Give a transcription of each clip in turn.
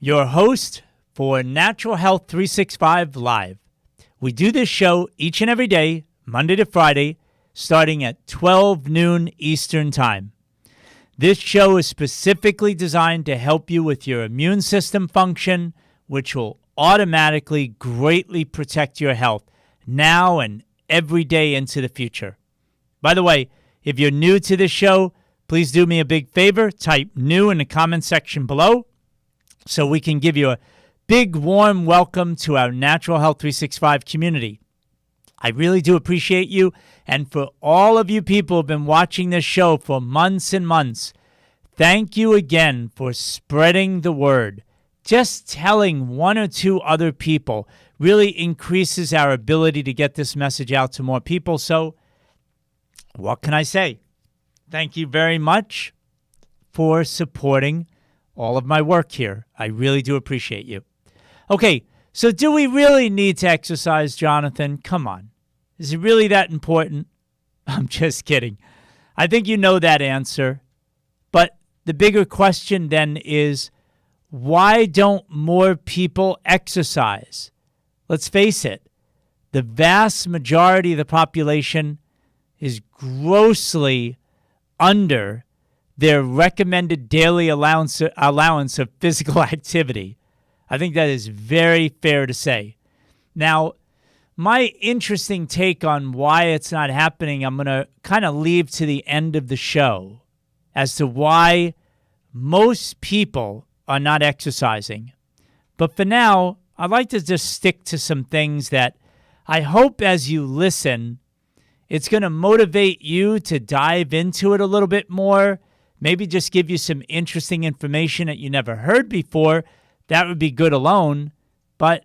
your host for Natural Health 365 Live. We do this show each and every day, Monday to Friday, starting at 12 noon Eastern Time. This show is specifically designed to help you with your immune system function, which will automatically greatly protect your health now and every day into the future. By the way, if you're new to this show, please do me a big favor. Type new in the comment section below so we can give you a big warm welcome to our Natural Health 365 community. I really do appreciate you. And for all of you people who have been watching this show for months and months, thank you again for spreading the word. Just telling one or two other people really increases our ability to get this message out to more people. So what can I say? Thank you very much for supporting all of my work here. I really do appreciate you. Okay, so do we really need to exercise, Jonathan? Come on. Is it really that important? I'm just kidding. I think you know that answer. But the bigger question then is, why don't more people exercise? Let's face it, the vast majority of the population is grossly under their recommended daily allowance of physical activity. I think that is very fair to say. Now, my interesting take on why it's not happening, I'm going to kind of leave to the end of the show as to why most people are not exercising. But for now, I'd like to just stick to some things that I hope as you listen, it's going to motivate you to dive into it a little bit more, maybe just give you some interesting information that you never heard before. That would be good alone, but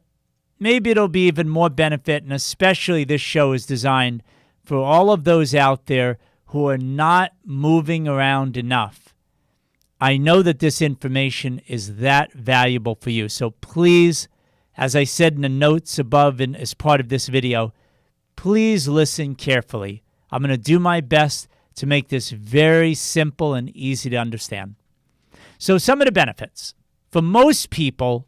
maybe it'll be even more benefit, and especially this show is designed for all of those out there who are not moving around enough. I know that this information is that valuable for you, so please, as I said in the notes above and as part of this video, please listen carefully. I'm going to do my best to make this very simple and easy to understand. So some of the benefits. For most people,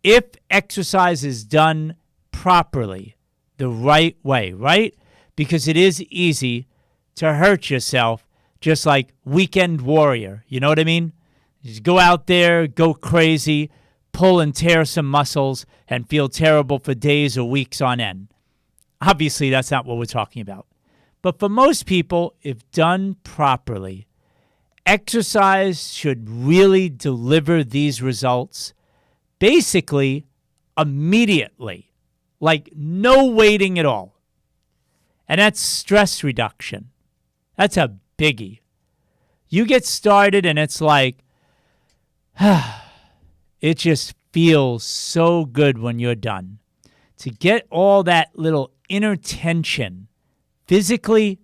if exercise is done properly, the right way, right? Because it is easy to hurt yourself, just like weekend warrior. You know what I mean? Just go out there, go crazy, pull and tear some muscles, and feel terrible for days or weeks on end. Obviously, that's not what we're talking about. But for most people, if done properly, exercise should really deliver these results basically immediately, like no waiting at all. And that's stress reduction. That's a biggie. You get started and it's like, it just feels so good when you're done. To get all that little inner tension, physically,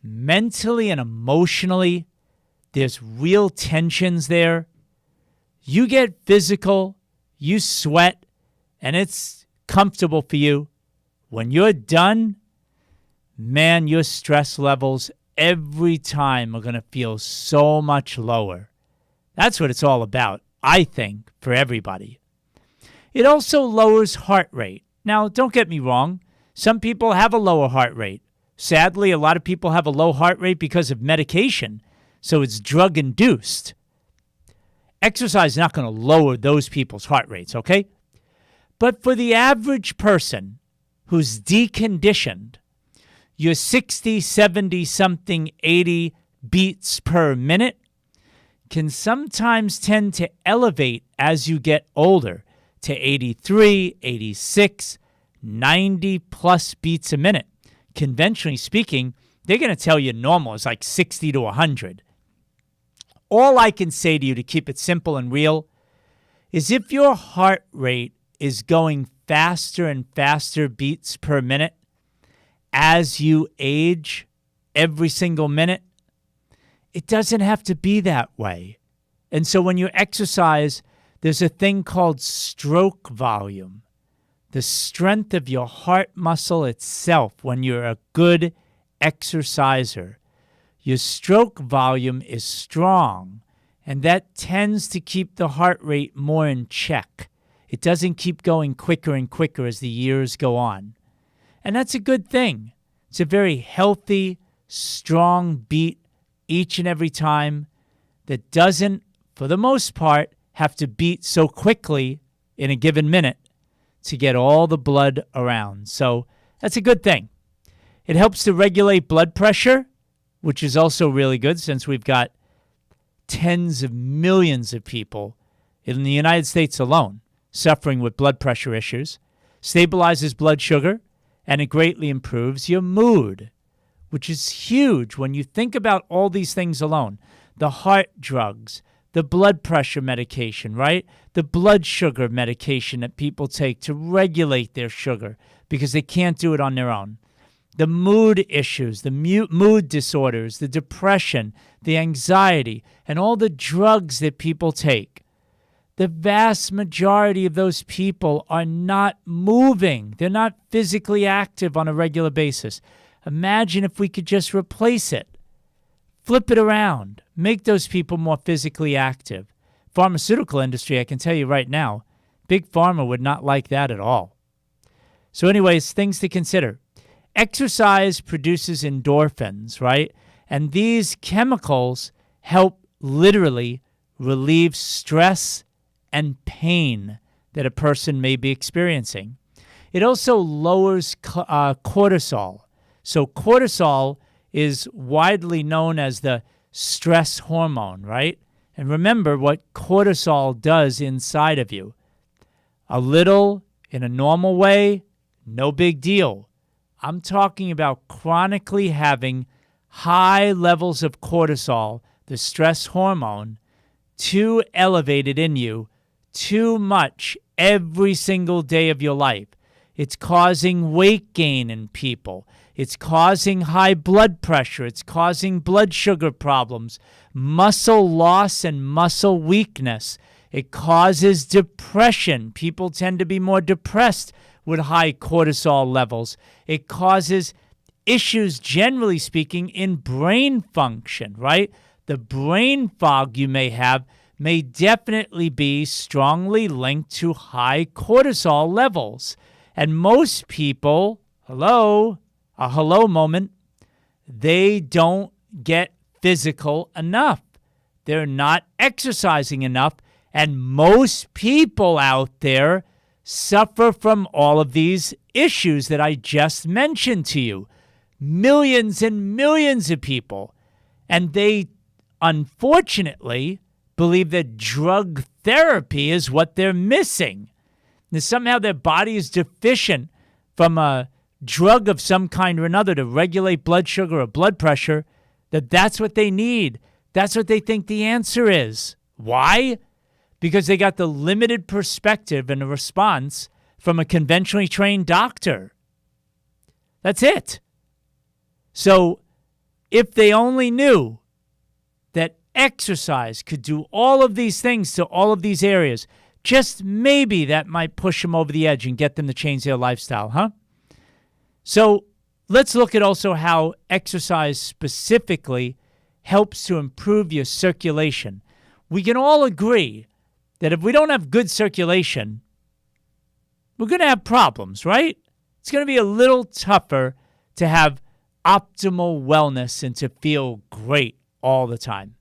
mentally, and emotionally, there's real tensions there. You get physical, you sweat, and it's comfortable for you. When you're done, man, your stress levels every time are going to feel so much lower. That's what it's all about, I think, for everybody. It also lowers heart rate. Now, don't get me wrong. Some people have a lower heart rate. Sadly, a lot of people have a low heart rate because of medication, so it's drug-induced. Exercise is not going to lower those people's heart rates, okay? But for the average person who's deconditioned, your 60, 70, something, 80 beats per minute can sometimes tend to elevate as you get older to 83, 86, 90 plus beats a minute. Conventionally speaking, they're going to tell you normal is like 60 to 100. All I can say to you to keep it simple and real is if your heart rate is going faster and faster beats per minute as you age every single minute, it doesn't have to be that way. And so when you exercise, there's a thing called stroke volume, the strength of your heart muscle itself when you're a good exerciser. Your stroke volume is strong, And that tends to keep the heart rate more in check. It doesn't keep going quicker and quicker as the years go on. And that's a good thing. It's a very healthy, strong beat each and every time that doesn't, for the most part, have to beat so quickly in a given minute to get all the blood around. So that's a good thing. It helps to regulate blood pressure, which is also really good since we've got tens of millions of people in the United States alone suffering with blood pressure issues, stabilizes blood sugar, and it greatly improves your mood, which is huge when you think about all these things alone. The heart drugs, the blood pressure medication, right? The blood sugar medication that people take to regulate their sugar because they can't do it on their own. The mood issues, the mood disorders, the depression, the anxiety, and all the drugs that people take. The vast majority of those people are not moving. They're not physically active on a regular basis. Imagine if we could just replace it. Flip it around. Make those people more physically active. Pharmaceutical industry, I can tell you right now, Big Pharma would not like that at all. So anyways, things to consider. Exercise produces endorphins, right? And these chemicals help literally relieve stress and pain that a person may be experiencing. It also lowers cortisol. So cortisol is widely known as the stress hormone, right? And remember what cortisol does inside of you. A little in a normal way, no big deal. I'm talking about chronically having high levels of cortisol, the stress hormone, too elevated in you, too much every single day of your life. It's causing weight gain in people. It's causing high blood pressure. It's causing blood sugar problems, muscle loss and muscle weakness. It causes depression. People tend to be more depressed with high cortisol levels. It causes issues, generally speaking, in brain function, right? The brain fog you may have may definitely be strongly linked to high cortisol levels. And most people, a hello moment, they don't get physical enough. They're not exercising enough. And most people out there suffer from all of these issues that I just mentioned to you. Millions and millions of people. And they, unfortunately, believe that drug therapy is what they're missing. That somehow their body is deficient from a drug of some kind or another to regulate blood sugar or blood pressure, that's what they need. That's what they think the answer is. Why? Because they got the limited perspective and a response from a conventionally trained doctor. That's it. So if they only knew that exercise could do all of these things to all of these areas, just maybe that might push them over the edge and get them to change their lifestyle, huh? So let's look at also how exercise specifically helps to improve your circulation. We can all agree that if we don't have good circulation, we're going to have problems, right? It's going to be a little tougher to have optimal wellness and to feel great all the time.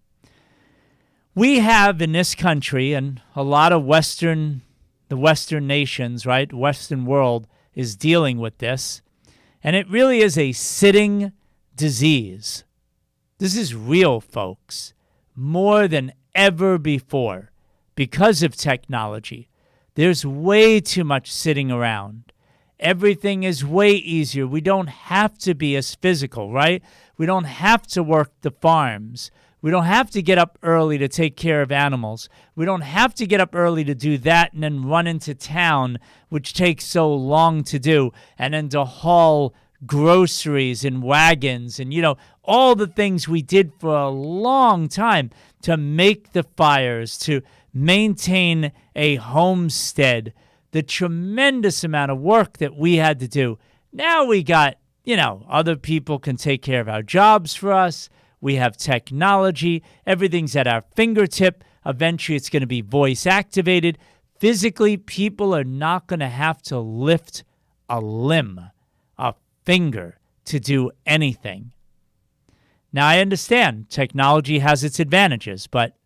We have in this country and a lot of the Western nations, right? Western world is dealing with this. And it really is a sitting disease. This is real, folks, more than ever before because of technology. There's way too much sitting around. Everything is way easier. We don't have to be as physical, right? We don't have to work the farms. We don't have to get up early to take care of animals. We don't have to get up early to do that and then run into town, which takes so long to do, and then to haul groceries in wagons and, all the things we did for a long time to make the fires, to maintain a homestead, the tremendous amount of work that we had to do. Now we got, other people can take care of our jobs for us. We have technology. Everything's at our fingertip. Eventually, it's going to be voice activated. Physically, people are not going to have to lift a limb, a finger to do anything. Now, I understand technology has its advantages, but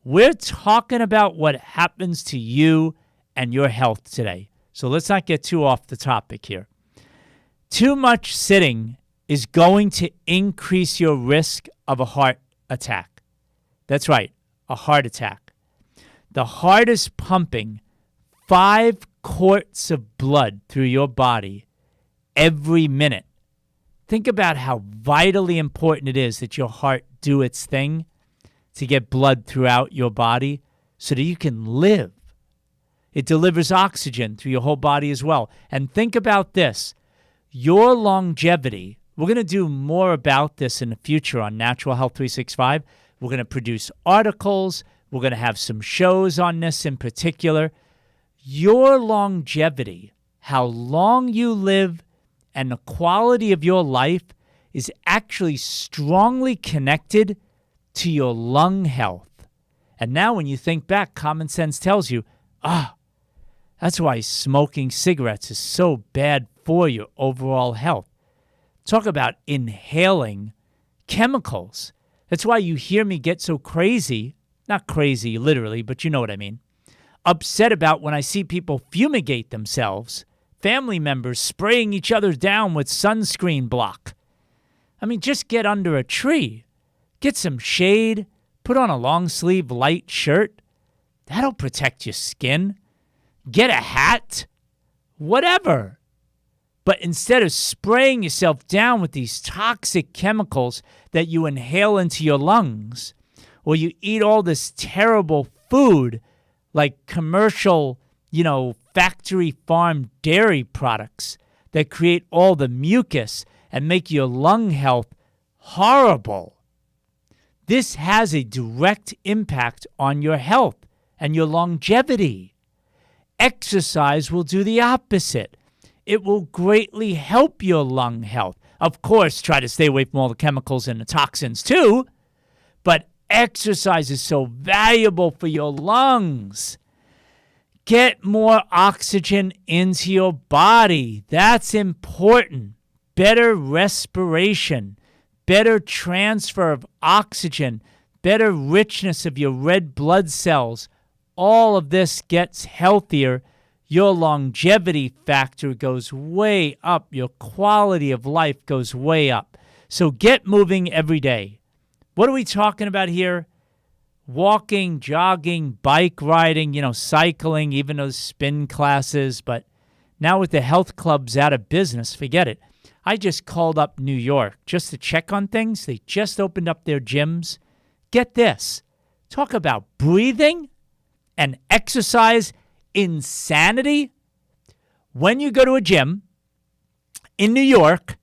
we're talking about what happens to you and your health today. So let's not get too off the topic here. Too much sitting is going to increase your risk of a heart attack. That's right, a heart attack. The heart is pumping 5 quarts of blood through your body every minute. Think about how vitally important it is that your heart do its thing to get blood throughout your body so that you can live. It delivers oxygen through your whole body as well. And think about this. Your longevity, we're going to do more about this in the future on Natural Health 365. We're going to produce articles. We're going to have some shows on this in particular. Your longevity, how long you live, and the quality of your life is actually strongly connected to your lung health. And now when you think back, common sense tells you, that's why smoking cigarettes is so bad for your overall health. Talk about inhaling chemicals. That's why you hear me get so crazy, not crazy literally, but you know what I mean, upset about when I see people fumigate themselves, family members spraying each other down with sunscreen block. I mean, just get under a tree, get some shade, put on a long sleeve light shirt. That'll protect your skin. Get a hat, whatever. But instead of spraying yourself down with these toxic chemicals that you inhale into your lungs, or you eat all this terrible food like commercial, factory farm dairy products that create all the mucus and make your lung health horrible. This has a direct impact on your health and your longevity. Exercise will do the opposite. It will greatly help your lung health. Of course, try to stay away from all the chemicals and the toxins too, but exercise is so valuable for your lungs. Get more oxygen into your body. That's important. Better respiration, better transfer of oxygen, better richness of your red blood cells. All of this gets healthier. Your longevity factor goes way up. Your quality of life goes way up. So get moving every day. What are we talking about here? Walking, jogging, bike riding, cycling, even those spin classes. But now with the health clubs out of business, forget it. I just called up New York just to check on things. They just opened up their gyms. Get this. Talk about breathing and exercise insanity. When you go to a gym in New York,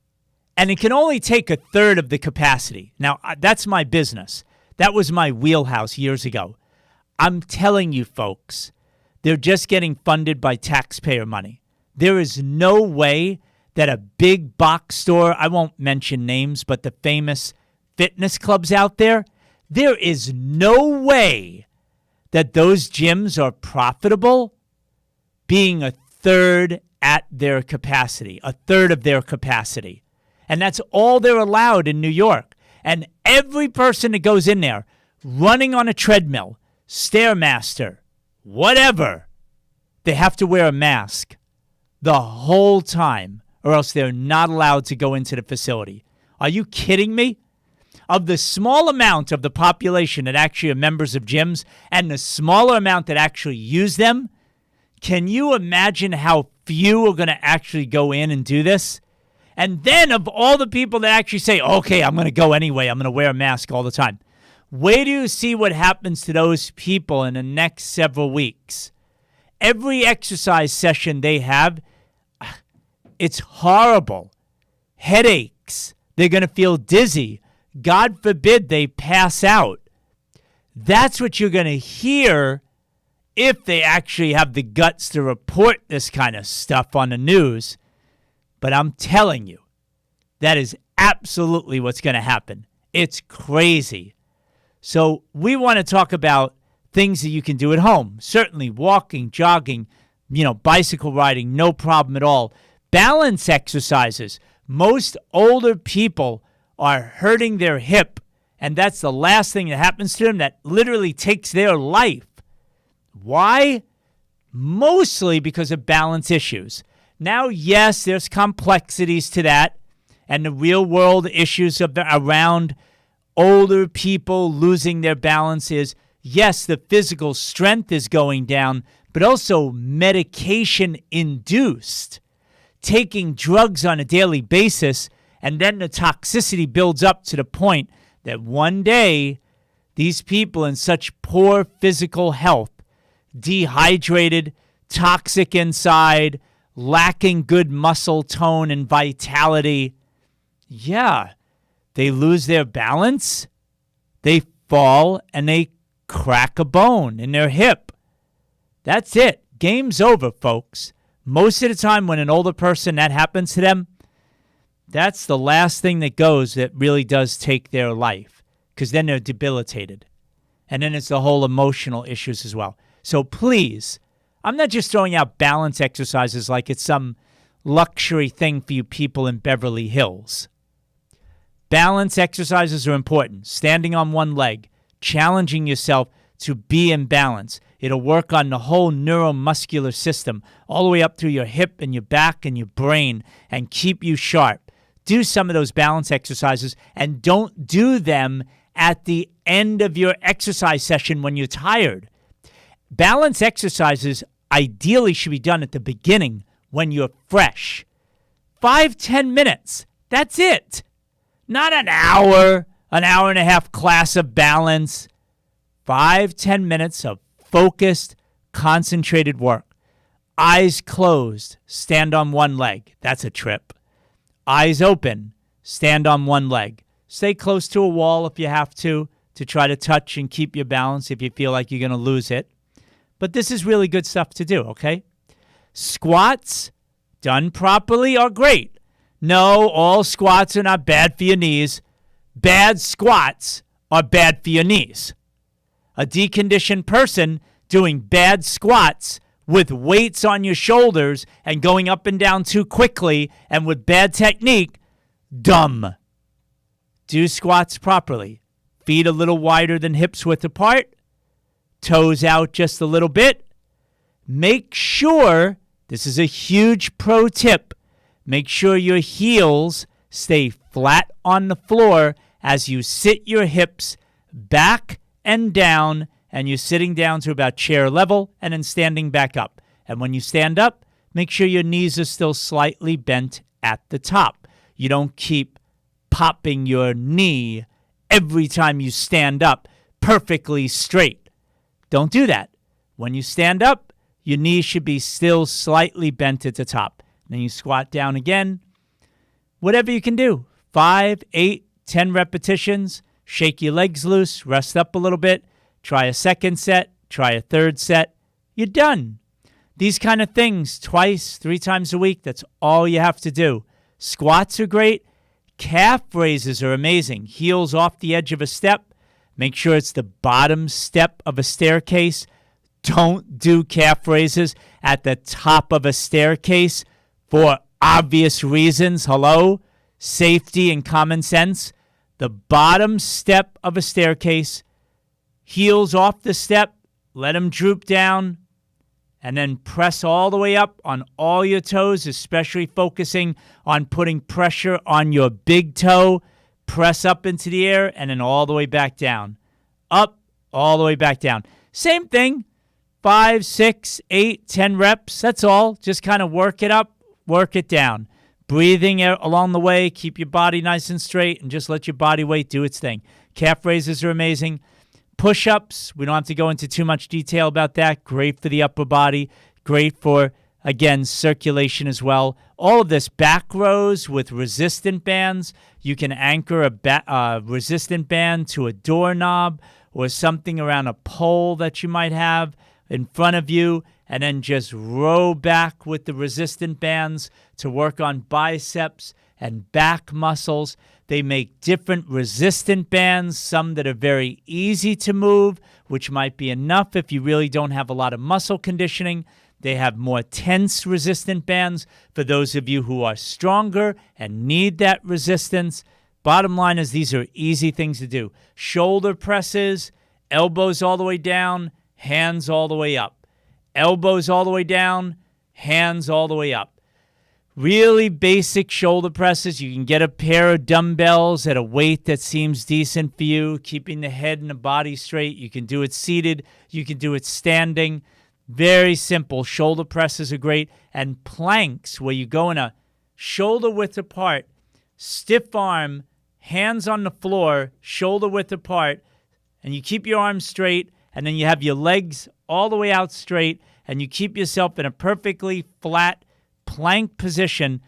and it can only take a third of the capacity. Now, that's my business. That was my wheelhouse years ago. I'm telling you, folks, they're just getting funded by taxpayer money. There is no way that a big box store, I won't mention names, but the famous fitness clubs out there, there is no way that those gyms are profitable being a third at their capacity, a third of their capacity. And that's all they're allowed in New York. And every person that goes in there, running on a treadmill, Stairmaster, whatever, they have to wear a mask the whole time, or else they're not allowed to go into the facility. Are you kidding me? Of the small amount of the population that actually are members of gyms and the smaller amount that actually use them, can you imagine how few are going to actually go in and do this? And then of all the people that actually say, okay, I'm going to go anyway, I'm going to wear a mask all the time. Wait till you see what happens to those people in the next several weeks. Every exercise session they have, it's horrible. Headaches. They're going to feel dizzy. God forbid they pass out. That's what you're going to hear if they actually have the guts to report this kind of stuff on the news. But I'm telling you, that is absolutely what's going to happen. It's crazy. So we want to talk about things that you can do at home. Certainly walking, jogging, bicycle riding, no problem at all. Balance exercises. Most older people are hurting their hip, and that's the last thing that happens to them that literally takes their life. Why? Mostly because of balance issues. Now, yes, there's complexities to that, and the real-world issues around older people losing their balance is, yes, the physical strength is going down, but also medication-induced. Taking drugs on a daily basis, and then the toxicity builds up to the point that one day these people in such poor physical health, dehydrated, toxic inside, lacking good muscle tone and vitality, they lose their balance, they fall, and they crack a bone in their hip. That's it. Game's over, folks. Most of the time when an older person, that happens to them, that's the last thing that goes that really does take their life, because then they're debilitated. And then it's the whole emotional issues as well. So please, I'm not just throwing out balance exercises like it's some luxury thing for you people in Beverly Hills. Balance exercises are important. Standing on one leg, challenging yourself to be in balance. It'll work on the whole neuromuscular system, all the way up through your hip and your back and your brain, and keep you sharp. Do some of those balance exercises, and don't do them at the end of your exercise session when you're tired. Balance exercises ideally should be done at the beginning when you're fresh. 5-10 minutes. That's it. Not an hour and a half class of balance. 5-10 minutes of focused, concentrated work. Eyes closed, stand on one leg. That's a trip. Eyes open, stand on one leg. Stay close to a wall if you have to try to touch and keep your balance if you feel like you're going to lose it. But this is really good stuff to do, okay? Squats, done properly, are great. No, all squats are not bad for your knees. Bad squats are bad for your knees. A deconditioned person doing bad squats with weights on your shoulders and going up and down too quickly and with bad technique, dumb. Do squats properly. Feet a little wider than hips width apart. Toes out just a little bit. Make sure, this is a huge pro tip, make sure your heels stay flat on the floor as you sit your hips back and down, and you're sitting down to about chair level and then standing back up. And when you stand up, make sure your knees are still slightly bent at the top. You don't keep popping your knee every time you stand up perfectly straight. Don't do that. When you stand up, your knees should be still slightly bent at the top. Then you squat down again. Whatever you can do. 5, 8, 10 repetitions. Shake your legs loose, rest up a little bit, try a second set, try a third set. You're done. These kind of things 2, 3 times a week, that's all you have to do. Squats are great. Calf raises are amazing. Heels off the edge of a step. Make sure it's the bottom step of a staircase. Don't do calf raises at the top of a staircase for obvious reasons. Hello? Safety and common sense. The bottom step of a staircase, heels off the step, let them droop down, and then press all the way up on all your toes, especially focusing on putting pressure on your big toe. Press up into the air, and then all the way back down. Up, all the way back down. Same thing, 5, 6, 8, 10 reps, that's all. Just kind of work it up, work it down. Breathing along the way, keep your body nice and straight, and just let your body weight do its thing. Calf raises are amazing. Push-ups, we don't have to go into too much detail about that. Great for the upper body. Great for, again, circulation as well. All of this, back rows with resistant bands. You can anchor a resistant band to a doorknob or something around a pole that you might have in front of you, and then just row back with the resistant bands to work on biceps and back muscles. They make different resistant bands, some that are very easy to move, which might be enough if you really don't have a lot of muscle conditioning. They have more tense resistant bands for those of you who are stronger and need that resistance. Bottom line is these are easy things to do. Shoulder presses, elbows all the way down, hands all the way up. Elbows all the way down, hands all the way up. Really basic shoulder presses. You can get a pair of dumbbells at a weight that seems decent for you, keeping the head and the body straight. You can do it seated. You can do it standing. Very simple. Shoulder presses are great. And planks, where you go in a shoulder width apart, stiff arm, hands on the floor, shoulder width apart, and you keep your arms straight, and then you have your legs all the way out straight, and you keep yourself in a perfectly flat plank position.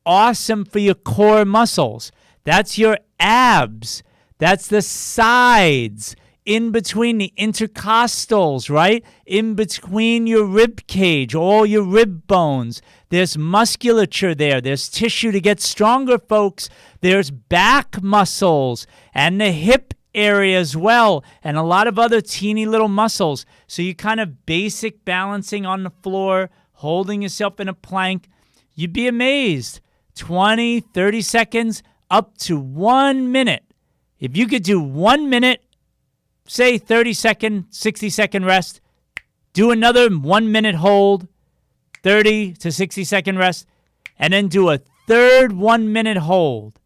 Awesome for your core muscles. That's your abs. That's the sides, in between the intercostals, right? In between your rib cage, all your rib bones. There's musculature there. There's tissue to get stronger, folks. There's back muscles and the hip area as well, and a lot of other teeny little muscles. So you kind of basic balancing on the floor, holding yourself in a plank. You'd be amazed. 20, 30 seconds, up to 1 minute. If you could do 1 minute, say 30-second, 60-second rest, do another 1 minute hold, 30 to 60-second rest, and then do a third 1 minute hold.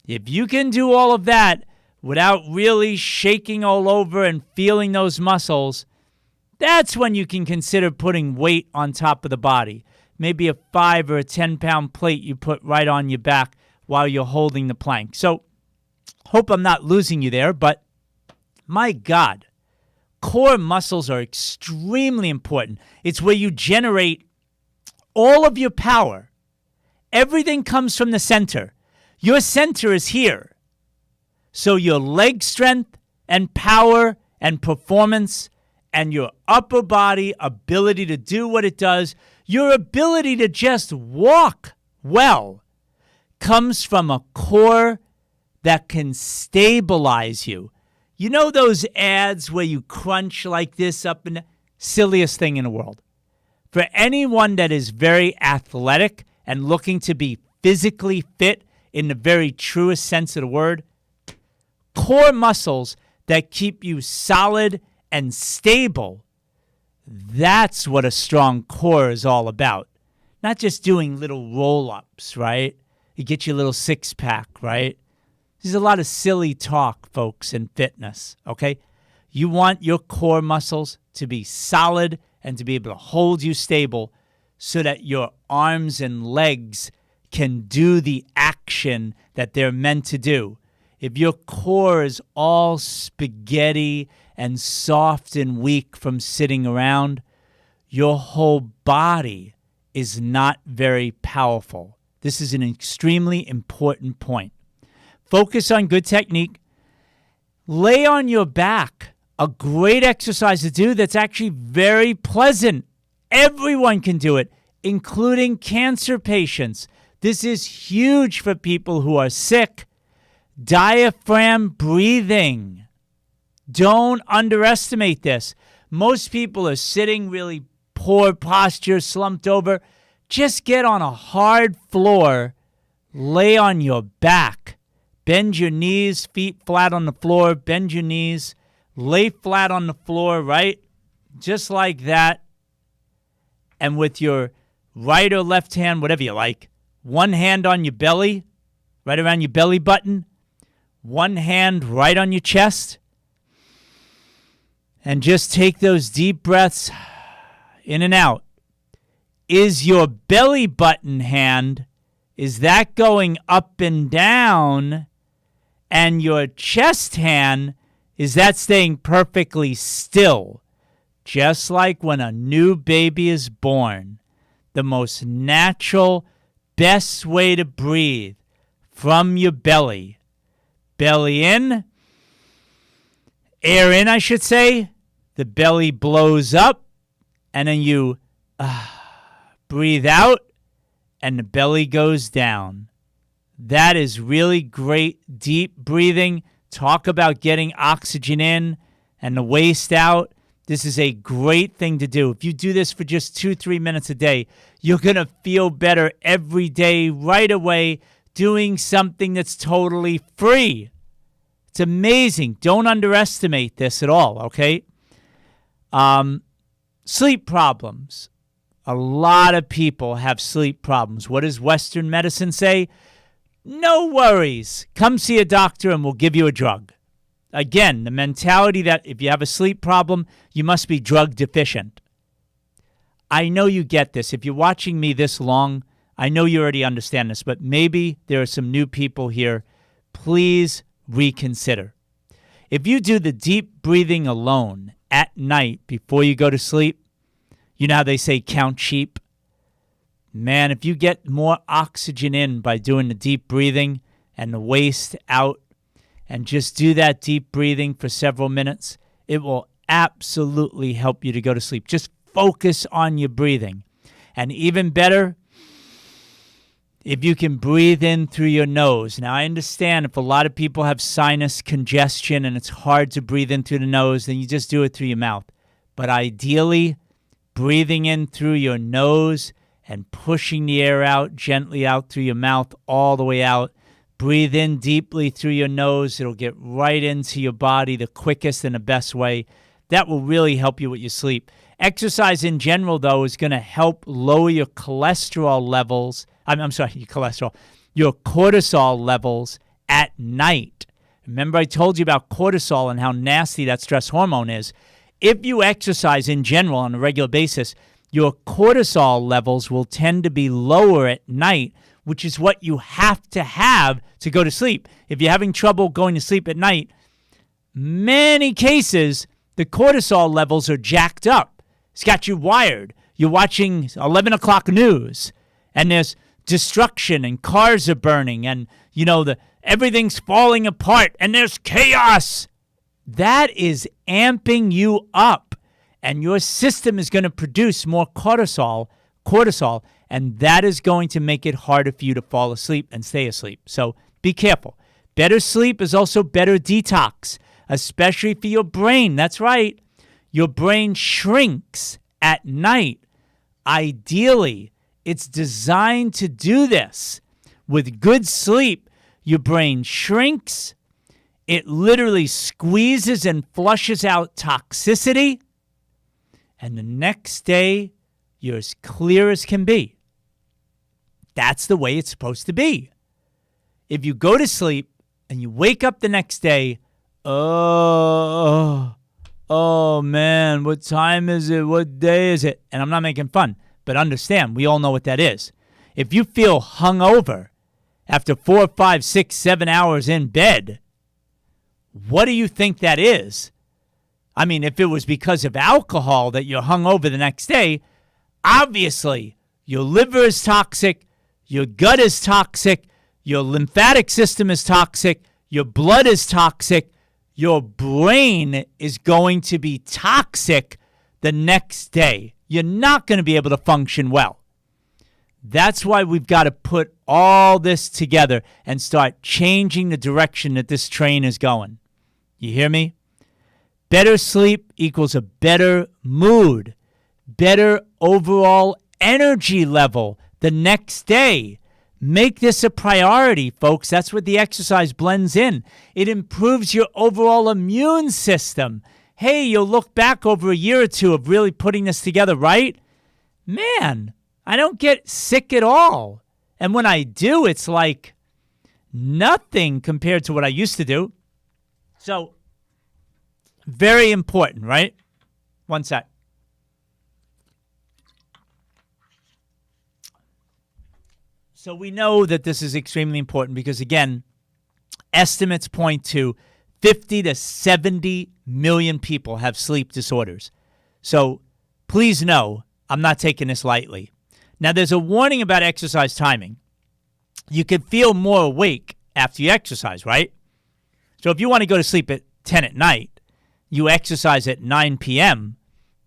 If you can do all of that without really shaking all over and feeling those muscles, that's when you can consider putting weight on top of the body. Maybe a 5 or a 10-pound plate you put right on your back while you're holding the plank. So, hope I'm not losing you there, but my God, core muscles are extremely important. It's where you generate all of your power. Everything comes from the center. Your center is here. So your leg strength and power and performance and your upper body ability to do what it does, your ability to just walk well, comes from a core that can stabilize you. You know those ads where you crunch like this up in the silliest thing in the world? For anyone that is very athletic and looking to be physically fit in the very truest sense of the word, core muscles that keep you solid and stable, that's what a strong core is all about. Not just doing little roll-ups, right? You get your little six-pack, right? There's a lot of silly talk, folks, in fitness, okay? You want your core muscles to be solid and to be able to hold you stable so that your arms and legs can do the action that they're meant to do. If your core is all spaghetti and soft and weak from sitting around, your whole body is not very powerful. This is an extremely important point. Focus on good technique. Lay on your back. A great exercise to do that's actually very pleasant. Everyone can do it, including cancer patients. This is huge for people who are sick. Diaphragm breathing. Don't underestimate this. Most people are sitting really poor posture, slumped over. Just get on a hard floor. Lay on your back. Bend your knees, feet flat on the floor. Bend your knees. Lay flat on the floor, right? Just like that. And with your right or left hand, whatever you like, one hand on your belly, right around your belly button, one hand right on your chest, and just take those deep breaths in and out. Is your belly button hand, is that going up and down? And your chest hand, is that staying perfectly still? Just like when a new baby is born, the most natural, best way to breathe from your belly. Belly in, air in, I should say. The belly blows up, and then you breathe out, and the belly goes down. That is really great deep breathing. Talk about getting oxygen in and the waste out. This is a great thing to do. If you do this for just 2-3 minutes a day, you're going to feel better every day right away doing something that's totally free. It's amazing. Don't underestimate this at all, okay? Sleep problems. A lot of people have sleep problems. What does Western medicine say? No worries. Come see a doctor and we'll give you a drug. Again, the mentality that if you have a sleep problem, you must be drug deficient. I know you get this. If you're watching me this long, I know you already understand this, but maybe there are some new people here. Please reconsider. If you do the deep breathing alone at night before you go to sleep, you know how they say count sheep? Man, if you get more oxygen in by doing the deep breathing and the waste out, and just do that deep breathing for several minutes, it will absolutely help you to go to sleep. Just focus on your breathing. And even better, if you can breathe in through your nose. Now, I understand if a lot of people have sinus congestion and it's hard to breathe in through the nose, then you just do it through your mouth. But ideally, breathing in through your nose and pushing the air out gently out through your mouth all the way out. Breathe in deeply through your nose. It'll get right into your body the quickest and the best way. That will really help you with your sleep. Exercise in general, though, is going to help lower your cholesterol levels. Your cortisol levels at night. Remember I told you about cortisol and how nasty that stress hormone is. If you exercise in general on a regular basis, your cortisol levels will tend to be lower at night, which is what you have to go to sleep. If you're having trouble going to sleep at night, many cases, the cortisol levels are jacked up. It's got you wired. You're watching 11 o'clock news, and there's destruction, and cars are burning, and, everything's falling apart, and there's chaos. That is amping you up, and your system is going to produce more cortisol, and that is going to make it harder for you to fall asleep and stay asleep. So be careful. Better sleep is also better detox, especially for your brain. That's right. Your brain shrinks at night. Ideally, it's designed to do this. With good sleep, your brain shrinks. It literally squeezes and flushes out toxicity. And the next day, you're as clear as can be. That's the way it's supposed to be. If you go to sleep and you wake up the next day, oh man, what time is it? What day is it? And I'm not making fun, but understand, we all know what that is. If you feel hungover after 4, 5, 6, 7 hours in bed, what do you think that is? I mean, if it was because of alcohol that you're hungover the next day, obviously your liver is toxic, your gut is toxic, your lymphatic system is toxic, your blood is toxic, your brain is going to be toxic the next day. You're not going to be able to function well. That's why we've got to put all this together and start changing the direction that this train is going. You hear me? Better sleep equals a better mood, better overall energy level the next day. Make this a priority, folks. That's what the exercise blends in. It improves your overall immune system. Hey, you'll look back over a year or two of really putting this together, right? Man, I don't get sick at all. And when I do, it's like nothing compared to what I used to do. So, very important, right? One sec. So we know that this is extremely important because, again, estimates point to 50 to 70 million people have sleep disorders. So please know I'm not taking this lightly. Now, there's a warning about exercise timing. You can feel more awake after you exercise, right? So if you want to go to sleep at 10 at night, you exercise at 9 p.m.,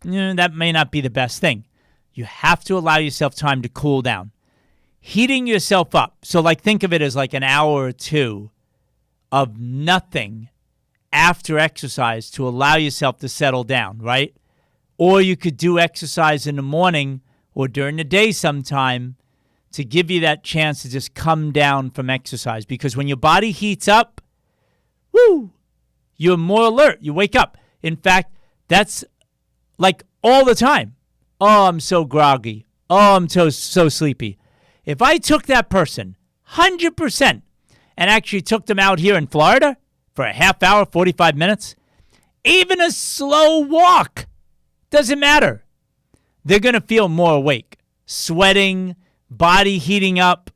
that may not be the best thing. You have to allow yourself time to cool down. heating yourself up. So like think of it as like an hour or two of nothing after exercise to allow yourself to settle down, right? Or you could do exercise in the morning or during the day sometime to give you that chance to just come down from exercise. Because when your body heats up, you're more alert. You wake up. In fact, that's like all the time. Oh, I'm so groggy. Oh, I'm so sleepy. If I took that person 100% and actually took them out here in Florida for a half hour, 45 minutes, even a slow walk, doesn't matter. They're going to feel more awake, sweating, body heating up,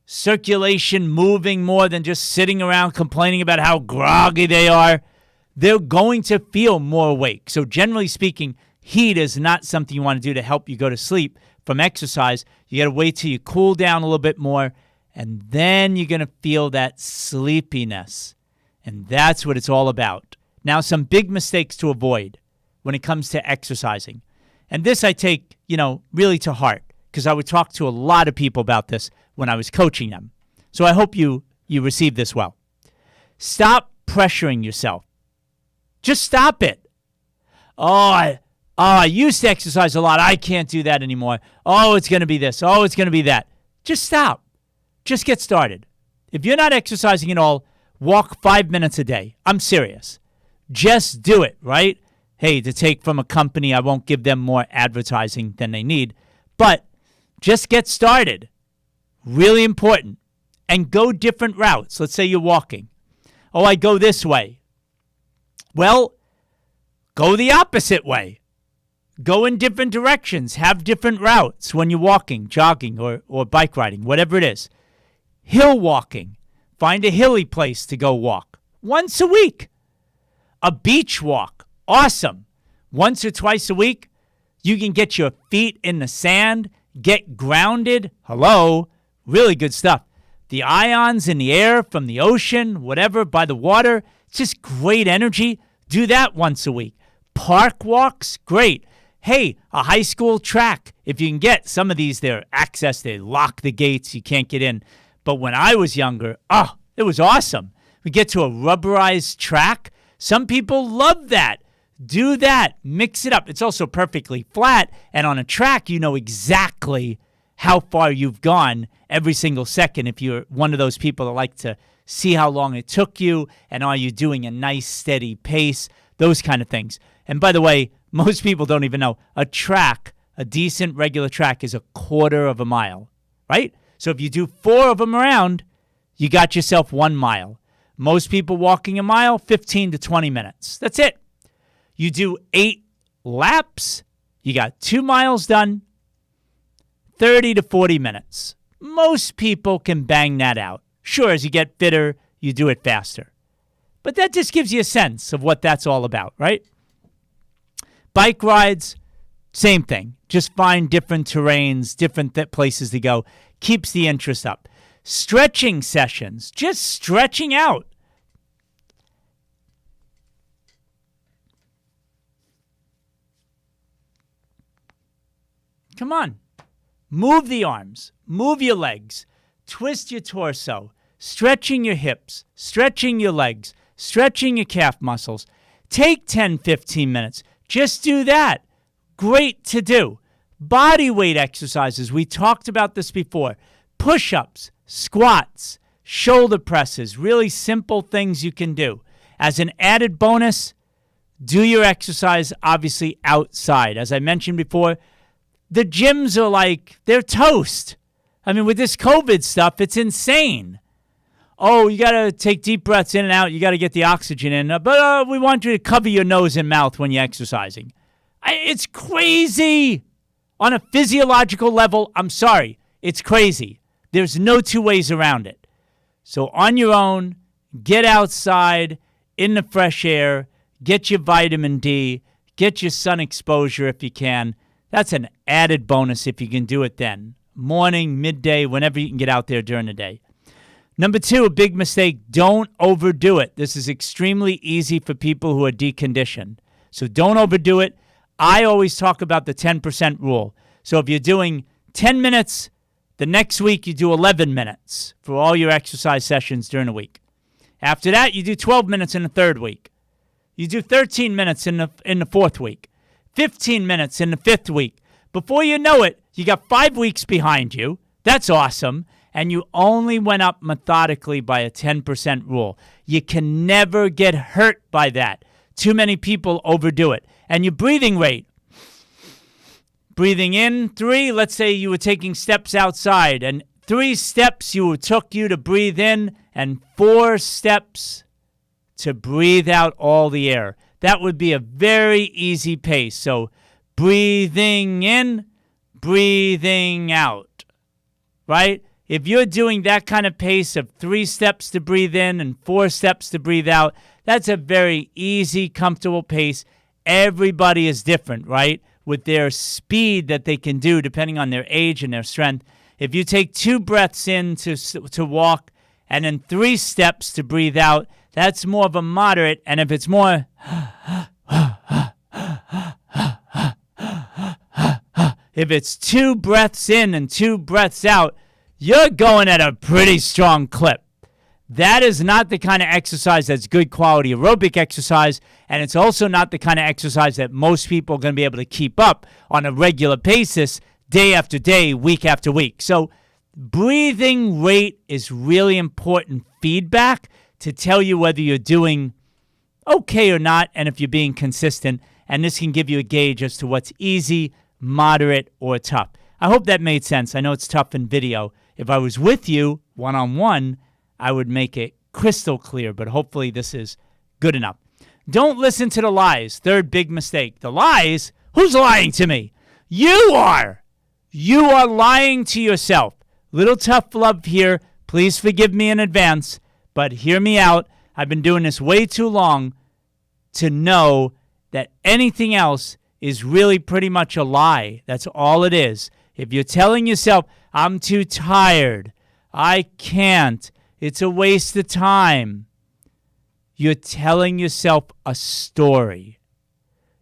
circulation moving more than just sitting around complaining about how groggy they are. They're going to feel more awake. So generally speaking, heat is not something you want to do to help you go to sleep from exercise. You got to wait till you cool down a little bit more, and then you're going to feel that sleepiness. And that's what it's all about. Now, some big mistakes to avoid when it comes to exercising. And this I take, really to heart, because I would talk to a lot of people about this when I was coaching them. So I hope you receive this well. Stop pressuring yourself. Just stop it. I used to exercise a lot. I can't do that anymore. Oh, it's going to be this. Oh, it's going to be that. Just stop. Just get started. If you're not exercising at all, walk 5 minutes a day. I'm serious. Just do it, right? Hey, to take from a company, I won't give them more advertising than they need. But just get started. Really important. And go different routes. Let's say you're walking. Oh, I go this way. Well, go the opposite way. Go in different directions. Have different routes when you're walking, jogging, or bike riding, whatever it is. Hill walking. Find a hilly place to go walk. Once a week. A beach walk. Awesome. Once or twice a week, you can get your feet in the sand, get grounded. Hello. Really good stuff. The ions in the air from the ocean, whatever, by the water. It's just great energy. Do that once a week. Park walks, great. Hey, a high school track. If you can get some of these, they're access. They lock the gates. You can't get in. But when I was younger, it was awesome. We get to a rubberized track. Some people love that. Do that. Mix it up. It's also perfectly flat. And on a track, you know exactly how far you've gone every single second if you're one of those people that like to see how long it took you and are you doing a nice steady pace, those kind of things. And by the way, most people don't even know a track, a decent regular track is 1/4 of a mile, right? So if you do 4 of them around, you got yourself 1 mile. Most people walking a mile, 15 to 20 minutes. That's it. You do 8 laps, you got 2 miles done, 30 to 40 minutes. Most people can bang that out. Sure, as you get fitter, you do it faster. But that just gives you a sense of what that's all about, right? Bike rides, same thing. Just find different terrains, different places to go. Keeps the interest up. Stretching sessions, just stretching out. Come on. Move the arms. Move your legs. Twist your torso. Stretching your hips. Stretching your legs. Stretching your calf muscles. Take 10, 15 minutes. Just do that. Great to do. Body weight exercises. We talked about this before. Push-ups, squats, shoulder presses. Really simple things you can do. As an added bonus, do your exercise obviously outside. As I mentioned before, the gyms are they're toast. I mean, with this COVID stuff, it's insane. Oh, you got to take deep breaths in and out. You got to get the oxygen in. But we want you to cover your nose and mouth when you're exercising. It's crazy. On a physiological level, I'm sorry. It's crazy. There's no two ways around it. So on your own, get outside in the fresh air. Get your vitamin D. Get your sun exposure if you can. That's an added bonus if you can do it then. Morning, midday, whenever you can get out there during the day. Number 2, a big mistake, don't overdo it. This is extremely easy for people who are deconditioned. So don't overdo it. I always talk about the 10% rule. So if you're doing 10 minutes The next week, you do 11 minutes for all your exercise sessions during the week. After that, you do 12 minutes in the third week. You do 13 minutes in the fourth week. 15 minutes in the fifth week. Before you know it, you got 5 weeks behind you. That's awesome. And you only went up methodically by a 10% rule. You can never get hurt by that. Too many people overdo it. And your breathing rate. Breathing in 3, let's say you were taking steps outside, and 3 steps took you to breathe in, and 4 steps to breathe out all the air. That would be a very easy pace. So breathing in, breathing out, right? If you're doing that kind of pace of 3 steps to breathe in and 4 steps to breathe out, that's a very easy, comfortable pace. Everybody is different, right? With their speed that they can do depending on their age and their strength. If you take 2 breaths in to walk and then 3 steps to breathe out, that's more of a moderate. And if it's more, if it's 2 breaths in and 2 breaths out, you're going at a pretty strong clip. That is not the kind of exercise that's good quality aerobic exercise, and it's also not the kind of exercise that most people are going to be able to keep up on a regular basis, day after day, week after week. So breathing rate is really important feedback to tell you whether you're doing okay or not, and if you're being consistent, and this can give you a gauge as to what's easy, moderate, or tough. I hope that made sense. I know it's tough in video. If I was with you one-on-one, I would make it crystal clear, but hopefully this is good enough. Don't listen to the lies. Third big mistake. The lies? Who's lying to me? You are. You are lying to yourself. Little tough love here. Please forgive me in advance, but hear me out. I've been doing this way too long to know that anything else is really pretty much a lie. That's all it is. If you're telling yourself, I'm too tired, I can't, it's a waste of time, you're telling yourself a story.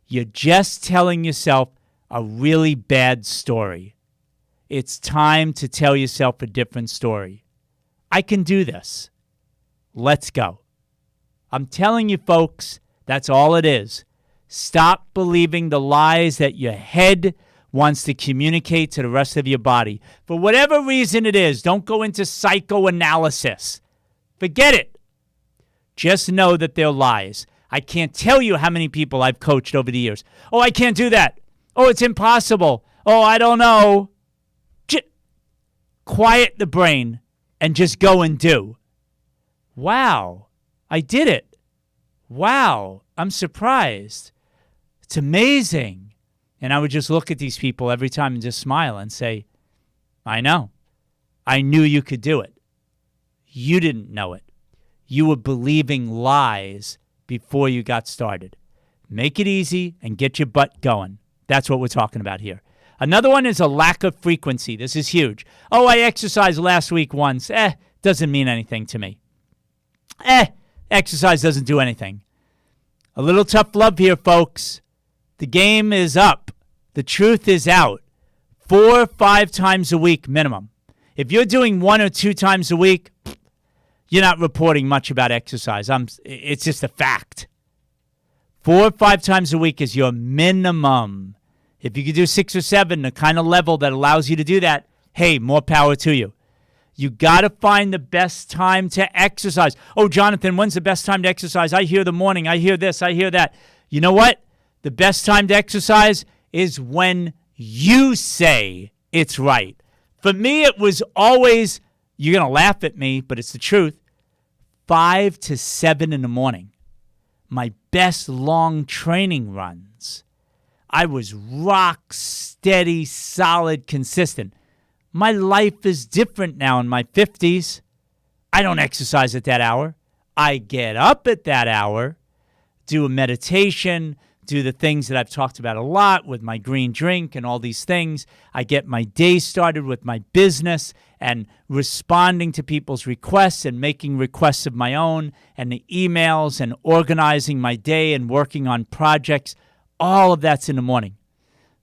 You're just telling yourself a really bad story. It's time to tell yourself a different story. I can do this. Let's go. I'm telling you, folks, that's all it is. Stop believing the lies that your head wants to communicate to the rest of your body. For whatever reason it is, don't go into psychoanalysis. Forget it. Just know that they're lies. I can't tell you how many people I've coached over the years. Oh, I can't do that. Oh, it's impossible. Oh, I don't know. Quiet the brain and just go and do. Wow, I did it. Wow, I'm surprised. It's amazing. And I would just look at these people every time and just smile and say, I know. I knew you could do it. You didn't know it. You were believing lies before you got started. Make it easy and get your butt going. That's what we're talking about here. Another one is a lack of frequency. This is huge. Oh, I exercised last week once. Doesn't mean anything to me. Exercise doesn't do anything. A little tough love here, folks. The game is up. The truth is out. 4 or 5 times a week minimum. If you're doing 1 or 2 times a week, you're not reporting much about exercise. It's just a fact. 4 or 5 times a week is your minimum. If you could do 6 or 7, the kind of level that allows you to do that, hey, more power to you. You got to find the best time to exercise. Oh, Jonathan, when's the best time to exercise? I hear the morning. I hear this. I hear that. You know what? The best time to exercise is when you say it's right. For me, it was always, you're going to laugh at me, but it's the truth, 5 to 7 in the morning. My best long training runs. I was rock steady, solid, consistent. My life is different now in my 50s. I don't exercise at that hour. I get up at that hour, do a meditation, do the things that I've talked about a lot with my green drink and all these things. I get my day started with my business and responding to people's requests and making requests of my own and the emails and organizing my day and working on projects. All of that's in the morning.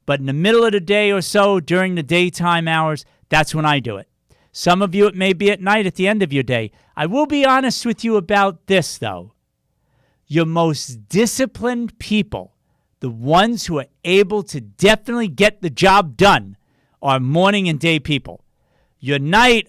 But in the middle of the day or so, during the daytime hours, That's when I do it. Some of you, it may be at night at the end of your day. I will be honest with you about this, though. Your most disciplined people, the ones who are able to definitely get the job done, are morning and day people. Your night,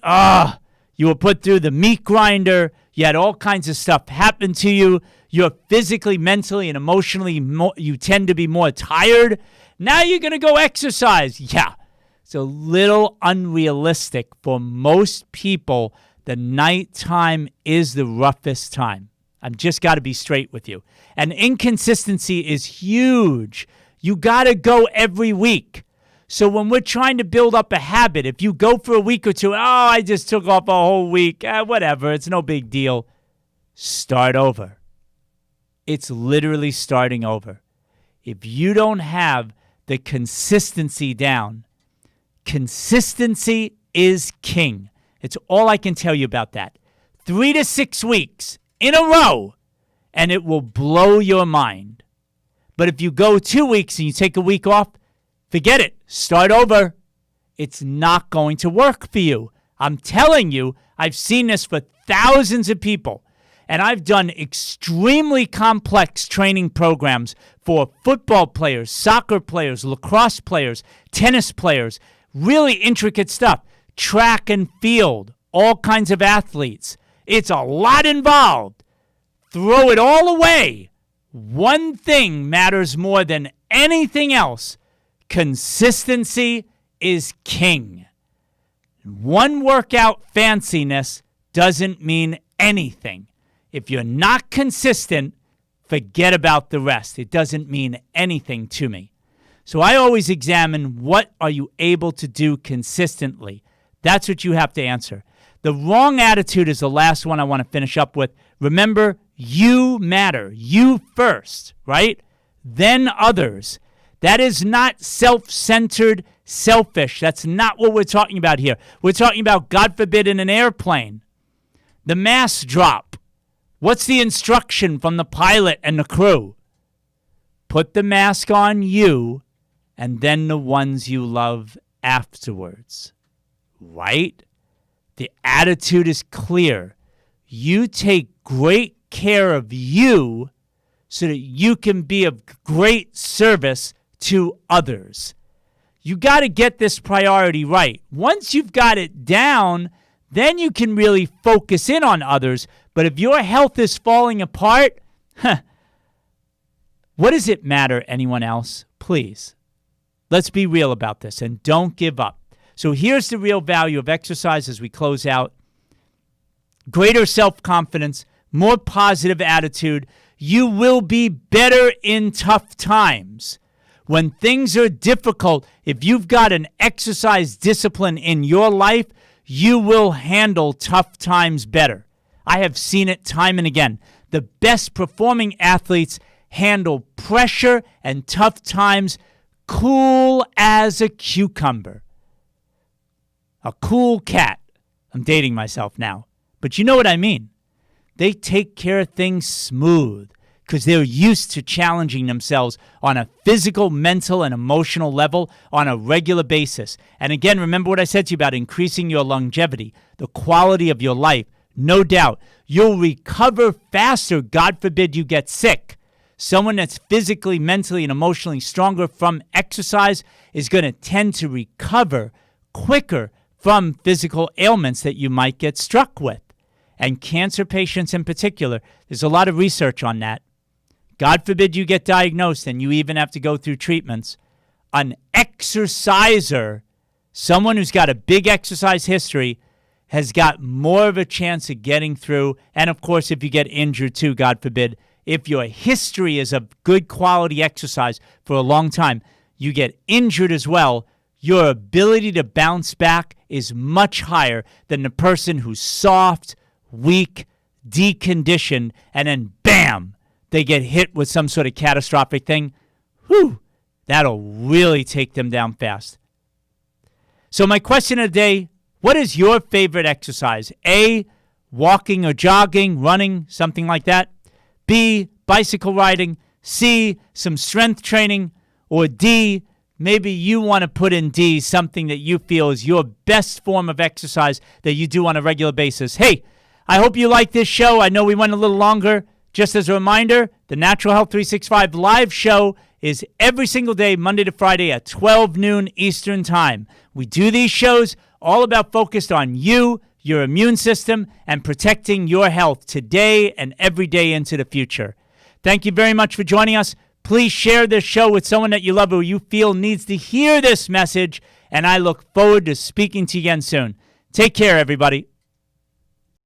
you were put through the meat grinder. You had all kinds of stuff happen to you. You're physically, mentally, and emotionally, you tend to be more tired. Now you're going to go exercise. Yeah. It's a little unrealistic for most people. The nighttime is the roughest time. I've just got to be straight with you. And inconsistency is huge. You got to go every week. So when we're trying to build up a habit, if you go for a week or two, I just took off a whole week, whatever, it's no big deal. Start over. It's literally starting over. If you don't have the consistency down, consistency is king. It's all I can tell you about that. 3 to 6 weeks in a row, and it will blow your mind. But if you go 2 weeks and you take a week off, forget it. Start over. It's not going to work for you. I'm telling you, I've seen this for thousands of people. And I've done extremely complex training programs for football players, soccer players, lacrosse players, tennis players, really intricate stuff, track and field, all kinds of athletes. It's a lot involved. Throw it all away. One thing matters more than anything else. Consistency is king. One workout fanciness doesn't mean anything. If you're not consistent, forget about the rest. It doesn't mean anything to me. So I always examine, what are you able to do consistently? That's what you have to answer. The wrong attitude is the last one I want to finish up with. Remember, you matter. You first, right? Then others. That is not self-centered, selfish. That's not what we're talking about here. We're talking about, God forbid, in an airplane, the mask drop. What's the instruction from the pilot and the crew? Put the mask on you and then the ones you love afterwards. Right? The attitude is clear. You take great care of you so that you can be of great service to others. You got to get this priority right. Once you've got it down, then you can really focus in on others. But if your health is falling apart, what does it matter, anyone else? Please, let's be real about this and don't give up. So here's the real value of exercise as we close out. Greater self-confidence, more positive attitude. You will be better in tough times. When things are difficult, if you've got an exercise discipline in your life, you will handle tough times better. I have seen it time and again. The best performing athletes handle pressure and tough times cool as a cucumber. A cool cat. I'm dating myself now. But you know what I mean. They take care of things smooth because they're used to challenging themselves on a physical, mental, and emotional level on a regular basis. And again, remember what I said to you about increasing your longevity, the quality of your life. No doubt, you'll recover faster. God forbid you get sick. Someone that's physically, mentally, and emotionally stronger from exercise is going to tend to recover quicker from physical ailments that you might get struck with. And cancer patients in particular, there's a lot of research on that. God forbid you get diagnosed and you even have to go through treatments. An exerciser, someone who's got a big exercise history, has got more of a chance of getting through. And of course, if you get injured too, God forbid, if your history is of good quality exercise for a long time, you get injured as well, your ability to bounce back is much higher than the person who's soft, weak, deconditioned, and then bam, they get hit with some sort of catastrophic thing. Whew, that'll really take them down fast. So my question of the day, what is your favorite exercise? A, walking or jogging, running, something like that. B, bicycle riding. C, some strength training. Or D, maybe you want to put in D, something that you feel is your best form of exercise that you do on a regular basis. Hey, I hope you like this show. I know we went a little longer. Just as a reminder, the Natural Health 365 live show is every single day, Monday to Friday at 12 noon Eastern Time. We do these shows all about focused on you, your immune system, and protecting your health today and every day into the future. Thank you very much for joining us. Please share this show with someone that you love or you feel needs to hear this message, and I look forward to speaking to you again soon. Take care, everybody.